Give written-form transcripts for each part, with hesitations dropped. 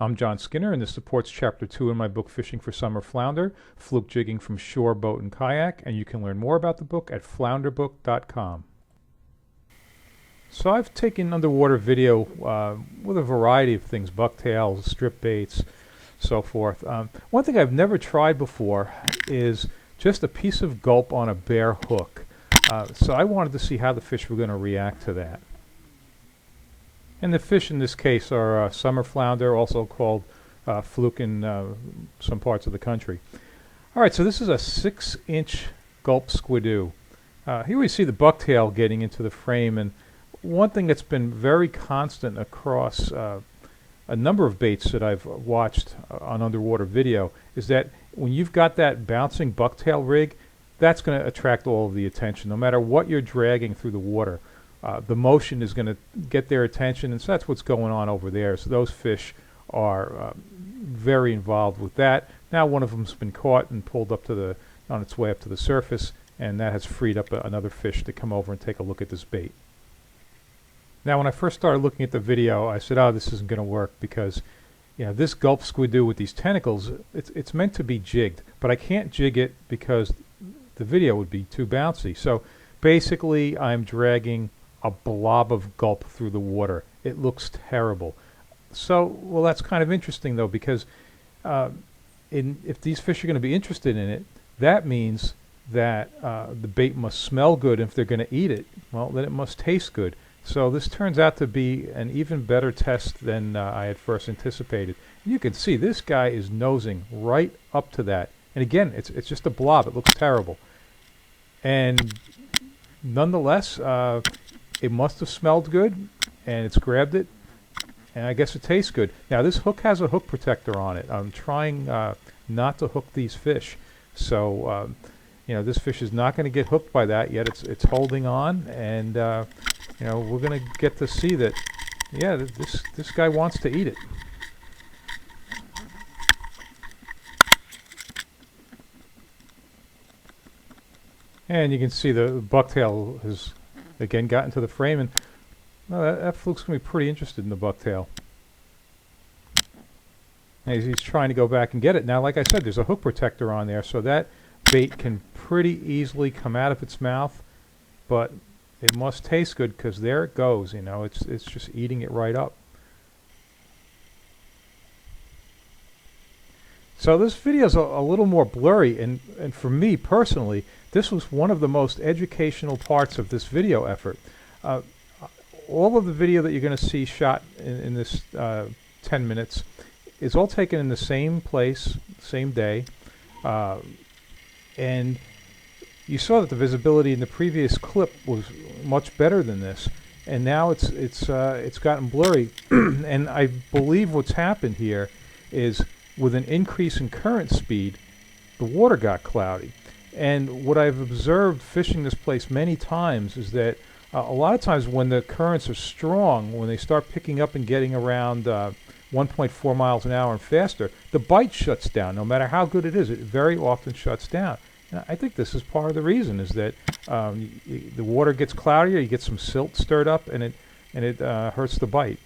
I'm John Skinner, and this supports Chapter 2 in my book, Fishing for Summer Flounder, Fluke Jigging from Shore, Boat, and Kayak, and you can learn more about the book at flounderbook.com. So I've taken underwater video with a variety of things, bucktails, strip baits, so forth. One thing I've never tried before is just a piece of gulp on a bare hook. So I wanted to see how the fish were going to react to that. And the fish in this case are Summer Flounder, also called Fluke in some parts of the country. All right, so this is a 6-inch gulp squidoo. Here we see the bucktail getting into the frame, and one thing that's been very constant across a number of baits that I've watched on underwater video is that when you've got that bouncing bucktail rig, that's going to attract all of the attention. No matter what you're dragging through the water, the motion is going to get their attention, and so that's what's going on over there. So those fish are very involved with that. Now one of them's been caught and pulled up to on its way up to the surface, and that has freed up another fish to come over and take a look at this bait. Now when I first started looking at the video, I said, oh, this isn't going to work because this gulp squidoo with these tentacles, it's meant to be jigged, but I can't jig it because the video would be too bouncy. So basically I'm dragging a blob of gulp through the water. It looks terrible. So, well, that's kind of interesting though, because if these fish are going to be interested in it, that means that the bait must smell good. If they're going to eat it, well, then it must taste good. So this turns out to be an even better test than I had first anticipated. You can see this guy is nosing right up to that. And again, it's just a blob. It looks terrible. And nonetheless, it must have smelled good, and it's grabbed it, and I guess it tastes good. Now this hook has a hook protector on it. I'm trying not to hook these fish. So this fish is not going to get hooked by that yet. It's holding on, and we're going to get to see that, yeah, this guy wants to eat it. And you can see the bucktail has again got into the frame, and that fluke's going to be pretty interested in the bucktail. And he's trying to go back and get it. Now, like I said, there's a hook protector on there, so that bait can pretty easily come out of its mouth, but it must taste good because there it goes. It's just eating it right up. So this video is a little more blurry, and for me personally, this was one of the most educational parts of this video effort. All of the video that you're going to see shot in this 10 minutes is all taken in the same place, same day, and you saw that the visibility in the previous clip was much better than this, and now it's gotten blurry. And I believe what's happened here is, with an increase in current speed, the water got cloudy. And what I've observed fishing this place many times is that a lot of times when the currents are strong, when they start picking up and getting around 1.4 miles an hour and faster, the bite shuts down. No matter how good it is, it very often shuts down. And I think this is part of the reason, is that the water gets cloudier, you get some silt stirred up, and it hurts the bite.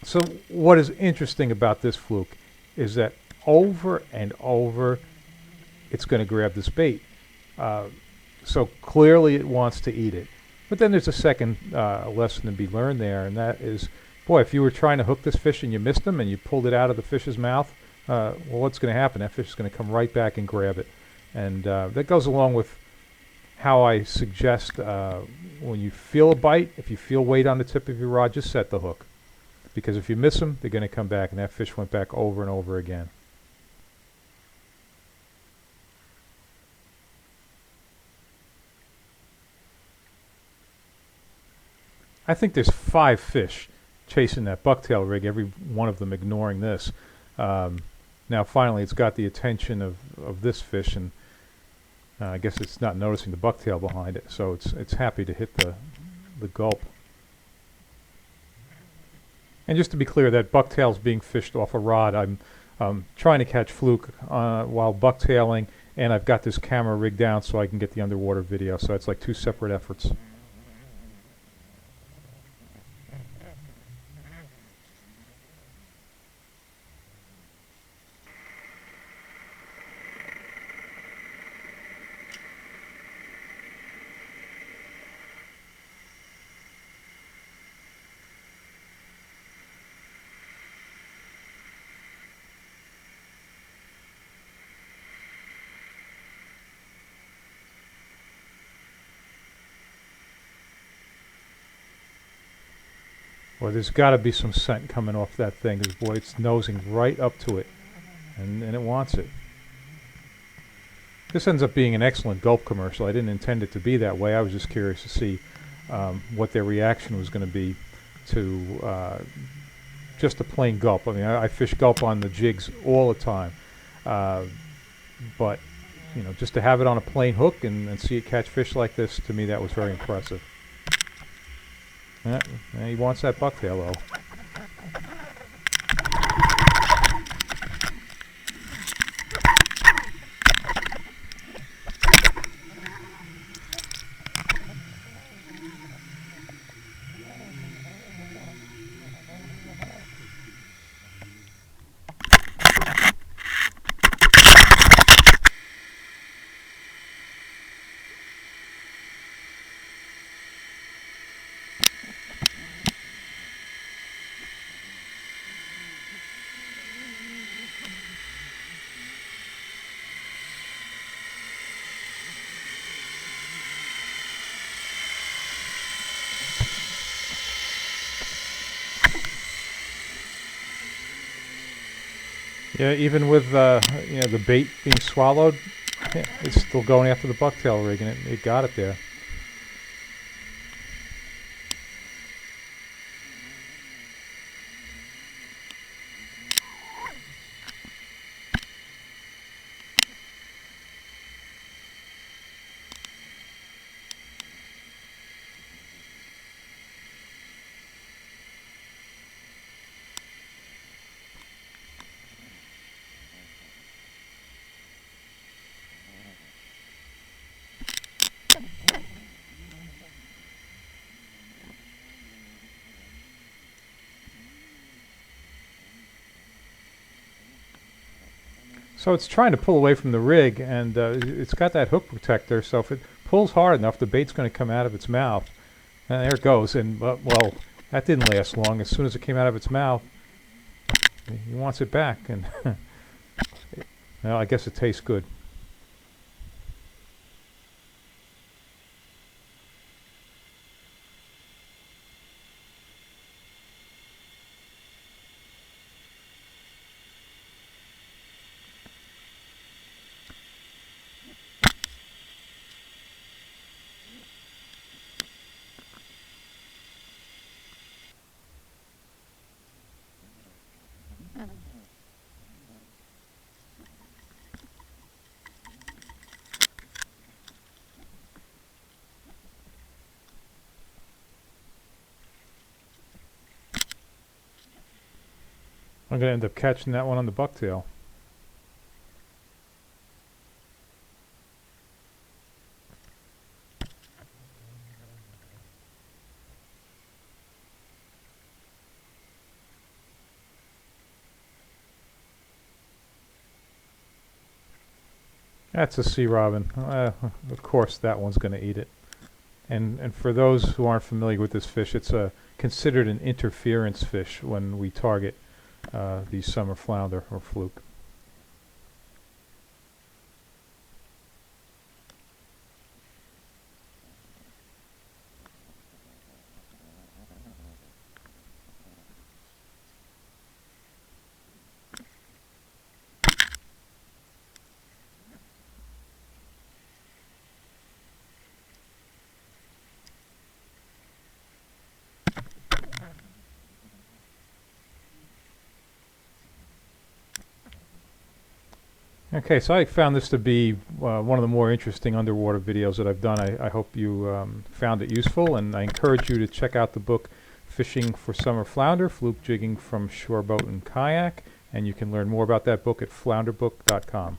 So what is interesting about this fluke is that over and over it's going to grab this bait. So clearly it wants to eat it. But then there's a second lesson to be learned there, and that is, boy, if you were trying to hook this fish and you missed him and you pulled it out of the fish's mouth, well, what's going to happen? That fish is going to come right back and grab it. And that goes along with how I suggest when you feel a bite, if you feel weight on the tip of your rod, just set the hook. Because if you miss them, they're going to come back, and that fish went back over and over again. I think there's 5 fish chasing that bucktail rig, every one of them ignoring this. Now finally it's got the attention of this fish, and I guess it's not noticing the bucktail behind it, so it's happy to hit the gulp. And just to be clear, that bucktail's being fished off a rod. I'm trying to catch fluke while bucktailing, and I've got this camera rigged down so I can get the underwater video, so it's like 2 separate efforts. Boy, there's got to be some scent coming off that thing, because boy, it's nosing right up to it, and it wants it. This ends up being an excellent gulp commercial. I didn't intend it to be that way. I was just curious to see what their reaction was going to be to just a plain gulp. I mean, I fish gulp on the jigs all the time, but you know, just to have it on a plain hook and see it catch fish like this, to me, that was very impressive. Yeah, he wants that bucktail though. Yeah, even with you know, the bait being swallowed, yeah, it's still going after the bucktail rig, and it got it there. So it's trying to pull away from the rig, and it's got that hook protector, so if it pulls hard enough, the bait's going to come out of its mouth. And there it goes, and well, that didn't last long. As soon as it came out of its mouth, he wants it back, and well, I guess it tastes good. I'm going to end up catching that one on the bucktail. That's a sea robin. Of course, that one's going to eat it. And for those who aren't familiar with this fish, it's considered an interference fish when we target the summer flounder or fluke. Okay, so I found this to be one of the more interesting underwater videos that I've done. I hope you found it useful, and I encourage you to check out the book Fishing for Summer Flounder, Fluke Jigging from Shore Boat and Kayak, and you can learn more about that book at flounderbook.com.